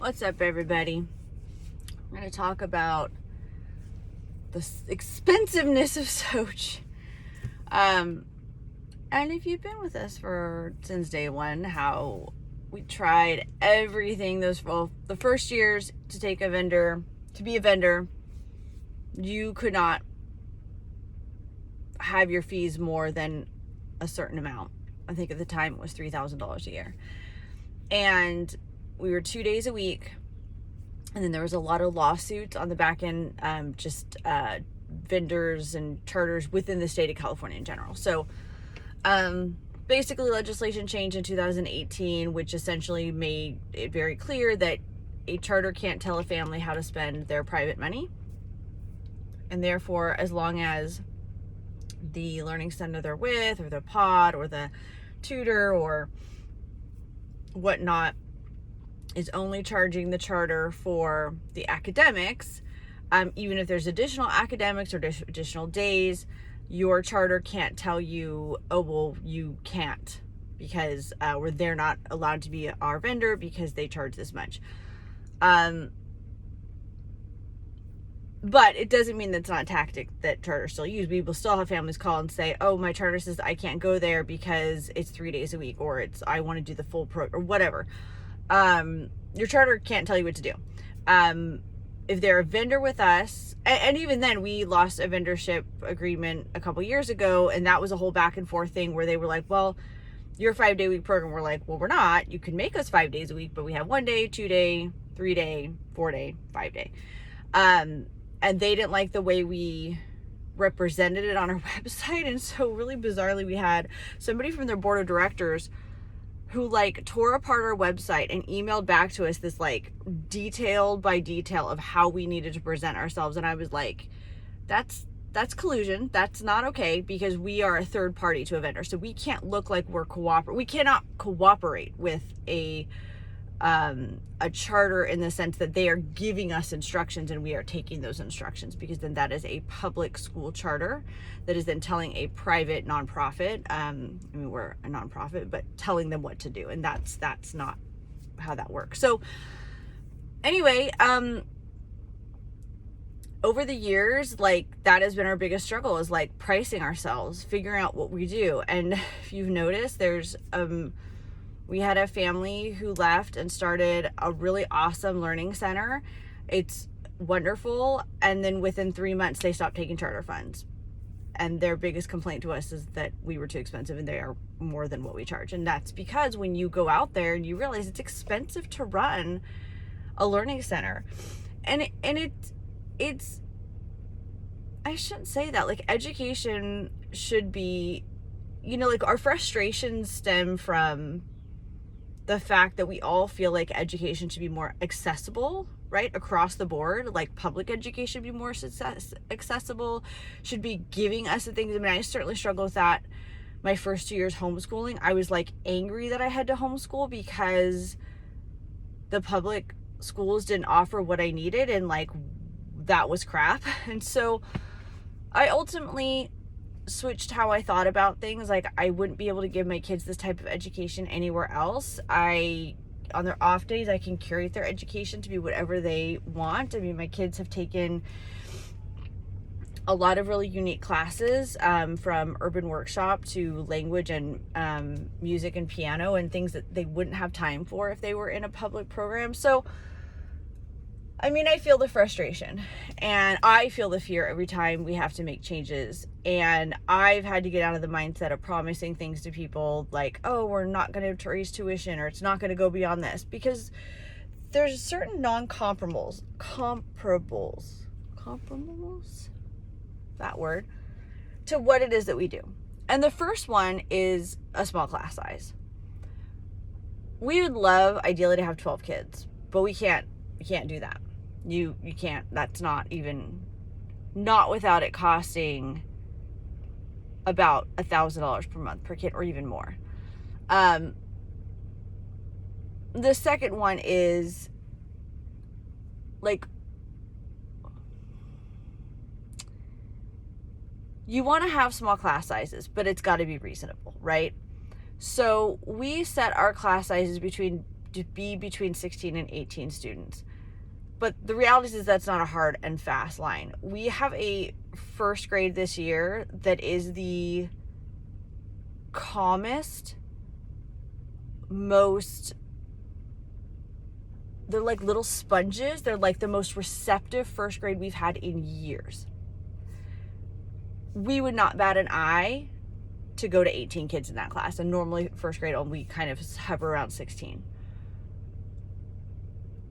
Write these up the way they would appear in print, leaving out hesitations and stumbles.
What's up, everybody? I'm going to talk about the expensiveness of SOCHH. And if you've been with us since day one, how we tried everything the first years to be a vendor, you could not have your fees more than a certain amount. I think at the time it was $3,000 a year. And we were 2 days a week. And then there was a lot of lawsuits on the back end, vendors and charters within the state of California in general. So basically legislation changed in 2018, which essentially made it very clear that a charter can't tell a family how to spend their private money. And therefore, as long as the learning center they're with, or the pod, or the tutor, or whatnot, is only charging the charter for the academics, even if there's additional academics or additional days, your charter can't tell you, oh, well, you can't, because they're not allowed to be our vendor because they charge this much. But it doesn't mean that's not a tactic that charters still use. We will still have families call and say, oh, my charter says I can't go there because it's 3 days a week, or I want to do the full or whatever. Your charter can't tell you what to do. If they're a vendor with us, and even then, we lost a vendorship agreement a couple years ago, and that was a whole back and forth thing where they were like, well, you're a 5 day week program. We're like, well, we're not. You can make us 5 days a week, but we have 1 day, 2 day, 3 day, 4 day, 5 day. And they didn't like the way we represented it on our website. And so really bizarrely, we had somebody from their board of directors who tore apart our website and emailed back to us this detail by detail of how we needed to present ourselves. And I was like, that's collusion. That's not okay, because we are a third party to a vendor. So we can't look like we cannot cooperate with a charter in the sense that they are giving us instructions and we are taking those instructions, because then that is a public school charter that is then telling a private nonprofit, we're a nonprofit, but telling them what to do. And that's not how that works. So anyway, over the years, that has been our biggest struggle, is pricing ourselves, figuring out what we do. And if you've noticed, we had a family who left and started a really awesome learning center. It's wonderful. And then within 3 months, they stopped taking charter funds. And their biggest complaint to us is that we were too expensive and they are more than what we charge. And that's because when you go out there and you realize it's expensive to run a learning center. And it's I shouldn't say that. Education should be, our frustrations stem from the fact that we all feel like education should be more accessible, right? Across the board, public education should be more accessible, should be giving us the things. I certainly struggled with that my first 2 years homeschooling. I was angry that I had to homeschool because the public schools didn't offer what I needed, and that was crap. And so I ultimately switched how I thought about things. I wouldn't be able to give my kids this type of education anywhere else. On their off days, I can curate their education to be whatever they want. My kids have taken a lot of really unique classes, from urban workshop to language and music and piano, and things that they wouldn't have time for if they were in a public program. So I feel the frustration, and I feel the fear every time we have to make changes. And I've had to get out of the mindset of promising things to people oh, we're not going to raise tuition, or it's not going to go beyond this, because there's certain comparables, that word, to what it is that we do. And the first one is a small class size. We would love ideally to have 12 kids, but we can't do that. You can't. That's not without it costing about $1,000 per month per kid, or even more. The second one is you want to have small class sizes, but it's got to be reasonable, right? So we set our class sizes between to be between 16 and 18 students. But the reality is that's not a hard and fast line. We have a first grade this year that is the calmest, most, they're like little sponges. They're like the most receptive first grade we've had in years. We would not bat an eye to go to 18 kids in that class. And normally first grade, we kind of hover around 16.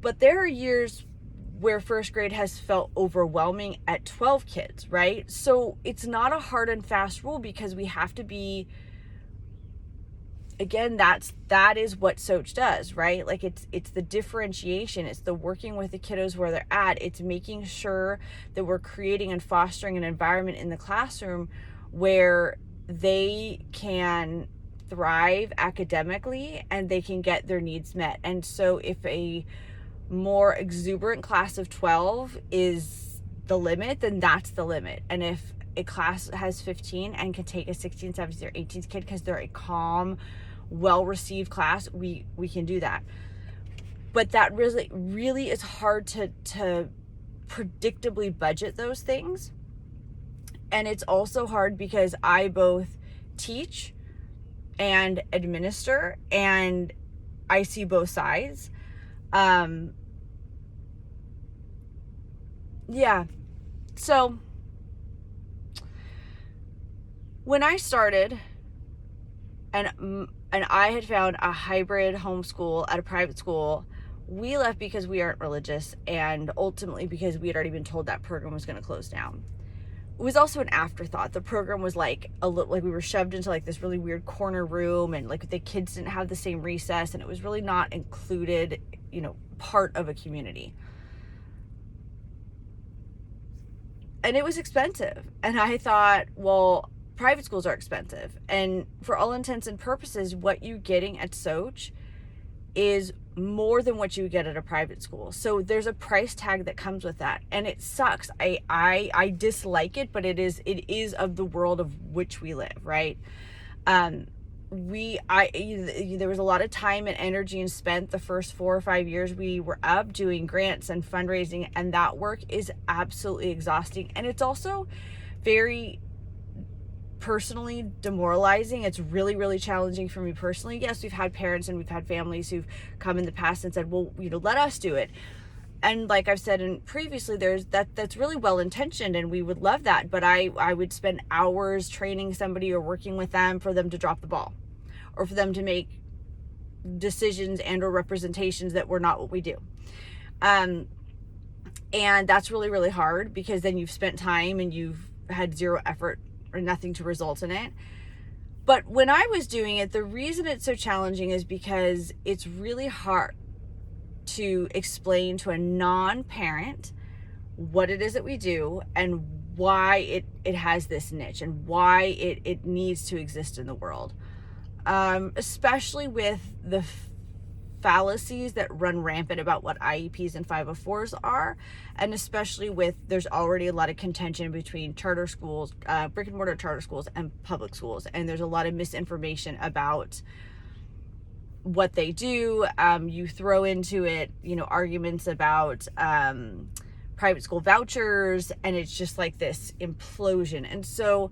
But there are years where first grade has felt overwhelming at 12 kids, right? So it's not a hard and fast rule, because we have to be, again, that is what SOCHH does, right? Like it's the differentiation, it's the working with the kiddos where they're at, it's making sure that we're creating and fostering an environment in the classroom where they can thrive academically and they can get their needs met. And so if a more exuberant class of 12 is the limit, then that's the limit. And if a class has 15 and can take a 16, 17, or 18 kid because they're a calm, well-received class, we can do that. But that really is hard to predictably budget those things. And it's also hard because I both teach and administer, and I see both sides. Yeah. So when I started, and I had found a hybrid homeschool at a private school, we left because we aren't religious, and ultimately because we had already been told that program was going to close down. It was also an afterthought. The program was like a little, like we were shoved into like this really weird corner room, and like the kids didn't have the same recess, and it was really not included, part of a community. And it was expensive. And I thought, well, private schools are expensive. And for all intents and purposes, what you're getting at SOCHH is more than what you would get at a private school. So there's a price tag that comes with that. And it sucks. I dislike it, but it is of the world of which we live, right? There was a lot of time and energy and spent the first 4 or 5 years we were up doing grants and fundraising, and that work is absolutely exhausting. And it's also very personally demoralizing. It's really, really challenging for me personally. Yes, we've had parents and we've had families who've come in the past and said, well, let us do it. And like I've said previously, that's really well intentioned, and we would love that. But I would spend hours training somebody or working with them for them to drop the ball, or for them to make decisions and or representations that were not what we do. And that's really, really hard, because then you've spent time and you've had zero effort or nothing to result in it. But when I was doing it, the reason it's so challenging is because it's really hard to explain to a non-parent what it is that we do and why it has this niche and why it needs to exist in the world. Especially with the fallacies that run rampant about what IEPs and 504s are, and especially with, there's already a lot of contention between charter schools, brick and mortar charter schools, and public schools, and there's a lot of misinformation about what they do. You throw into it, arguments about private school vouchers, and it's just like this implosion. And so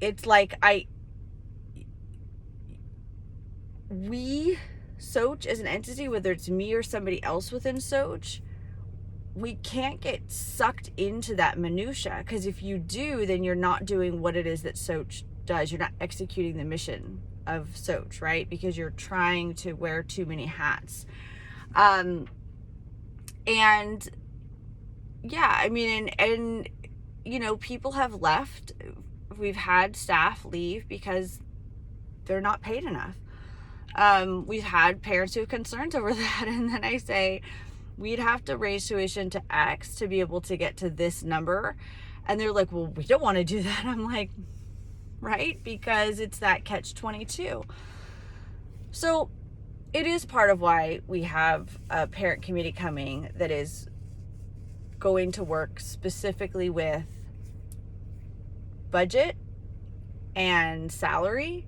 it's like SOCHH as an entity, whether it's me or somebody else within SOCHH, we can't get sucked into that minutia, because if you do, then you're not doing what it is that SOCHH does. You're not executing the mission of SOCHH, right? Because you're trying to wear too many hats. And yeah, I mean, and people have left. We've had staff leave because they're not paid enough. We've had parents who have concerns over that, and then I say, we'd have to raise tuition to X to be able to get to this number. And they're like, well, we don't want to do that. I'm like, right? Because it's that catch-22. So it is part of why we have a parent committee coming that is going to work specifically with budget and salary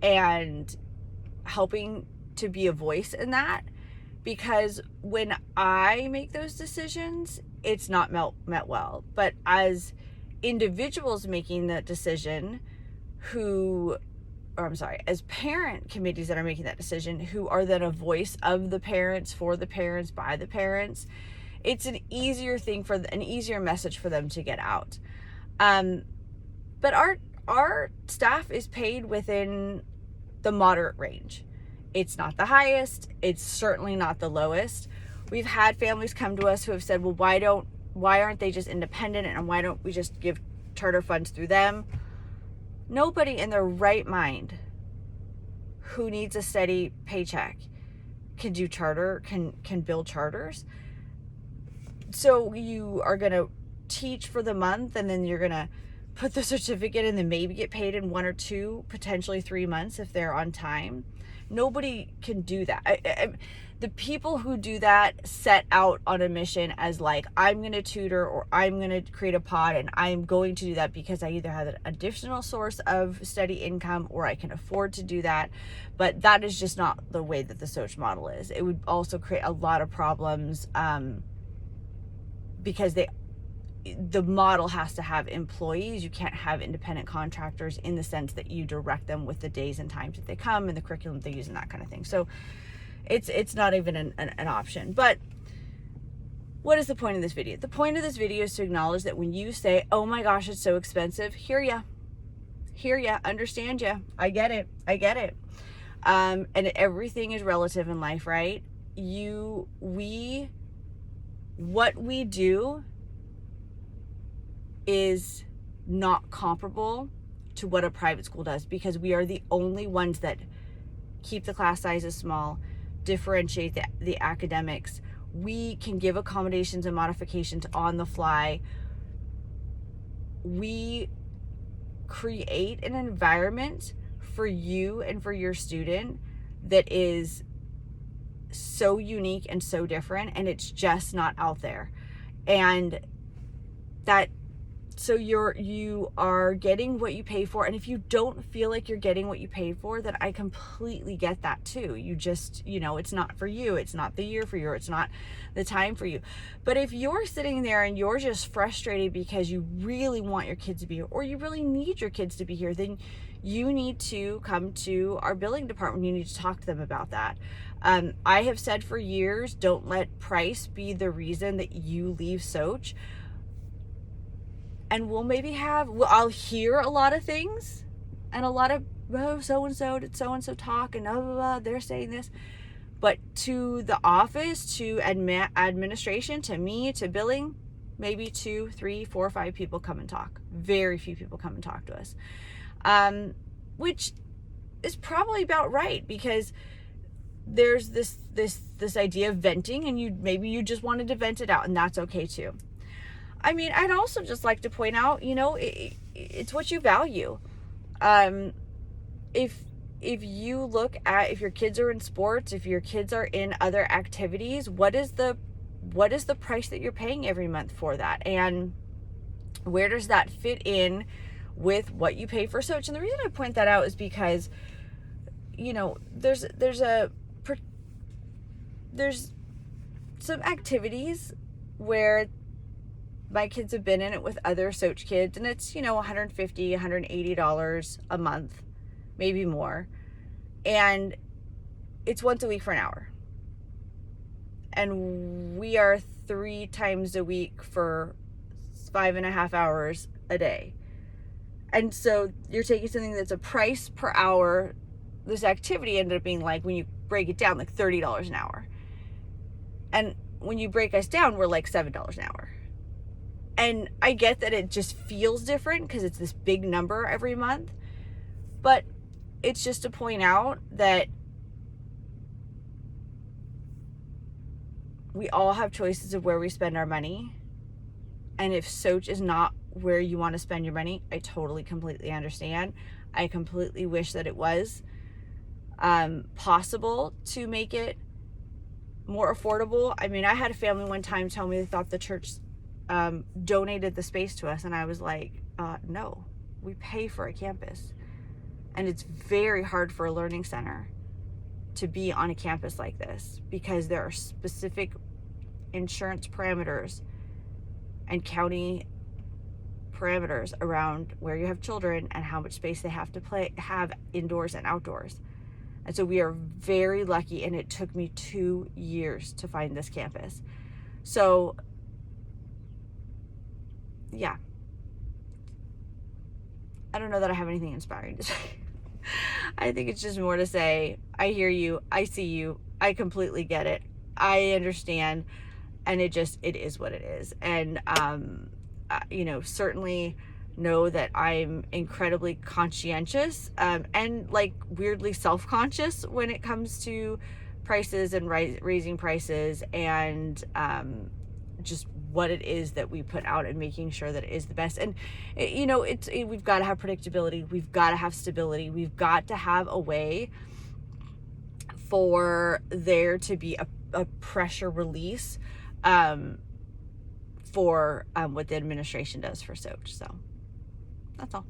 and helping to be a voice in that, because when I make those decisions, it's not met well. But as individuals making that decision as parent committees that are making that decision, who are then a voice of the parents, for the parents, by the parents, it's an easier message for them to get out. But our staff is paid within the moderate range. It's not the highest. It's certainly not the lowest. We've had families come to us who have said, well, why aren't they just independent, and why don't we just give charter funds through them? Nobody in their right mind who needs a steady paycheck can do charter, can build charters. So you are going to teach for the month, and then you're going to put the certificate and then maybe get paid in 1 or 2, potentially 3 months if they're on time. Nobody can do that. The people who do that set out on a mission as like, I'm going to tutor, or I'm going to create a pod, and I'm going to do that because I either have an additional source of steady income or I can afford to do that. But that is just not the way that the SOCHH model is. It would also create a lot of problems because the model has to have employees. You can't have independent contractors in the sense that you direct them with the days and times that they come and the curriculum they use and that kind of thing. So it's not even an option. But what is the point of this video? The point of this video is to acknowledge that when you say, oh my gosh, it's so expensive, hear ya, understand ya, I get it. And everything is relative in life, right? What we do is not comparable to what a private school does, because we are the only ones that keep the class sizes small, differentiate the academics. We can give accommodations and modifications on the fly. We create an environment for you and for your student that is so unique and so different, and it's just not out there. And so you are getting what you pay for. And if you don't feel like you're getting what you paid for, then I completely get that too. You just, it's not for you. It's not the year for you. Or it's not the time for you. But if you're sitting there and you're just frustrated because you really want your kids to be here, or you really need your kids to be here, then you need to come to our billing department. You need to talk to them about that. I have said for years, don't let price be the reason that you leave SOCHH. And I'll hear a lot of things and a lot of, so-and-so did so-and-so talk and blah, blah, blah, they're saying this. But to the office, to administration, to me, to billing, maybe 2, 3, 4, 5 people come and talk. Very few people come and talk to us. Which is probably about right, because there's this idea of venting, and maybe you just wanted to vent it out, and that's okay too. I mean, I'd also just like to point out, it's what you value. If you look at, if your kids are in sports, if your kids are in other activities, what is the price that you're paying every month for that? And where does that fit in with what you pay for SOCHH? And the reason I point that out is because, there's some activities where my kids have been in it with other SOCHH kids, and it's, $150, $180 a month, maybe more. And it's once a week for an hour. And we are 3 times a week for 5.5 hours a day. And so you're taking something that's a price per hour. This activity ended up being, like, when you break it down, like $30 an hour. And when you break us down, we're like $7 an hour. And I get that it just feels different because it's this big number every month. But it's just to point out that we all have choices of where we spend our money. And if SOCHH is not where you want to spend your money, I totally, completely understand. I completely wish that it was possible to make it more affordable. I mean, I had a family one time tell me they thought the church donated the space to us, and I was like, no, we pay for a campus, and it's very hard for a learning center to be on a campus like this, because there are specific insurance parameters and county parameters around where you have children and how much space they have to have indoors and outdoors. And so we are very lucky, and it took me 2 years to find this campus. So yeah, I don't know that I have anything inspiring to say. I think it's just more to say, I hear you, I see you, I completely get it, I understand, and it is what it is. And certainly know that I'm incredibly conscientious, and like weirdly self-conscious when it comes to prices and raising prices, and just what it is that we put out, and making sure that it is the best. And we've got to have predictability, we've got to have stability, we've got to have a way for there to be a pressure release for what the administration does for SOCHH. So that's all.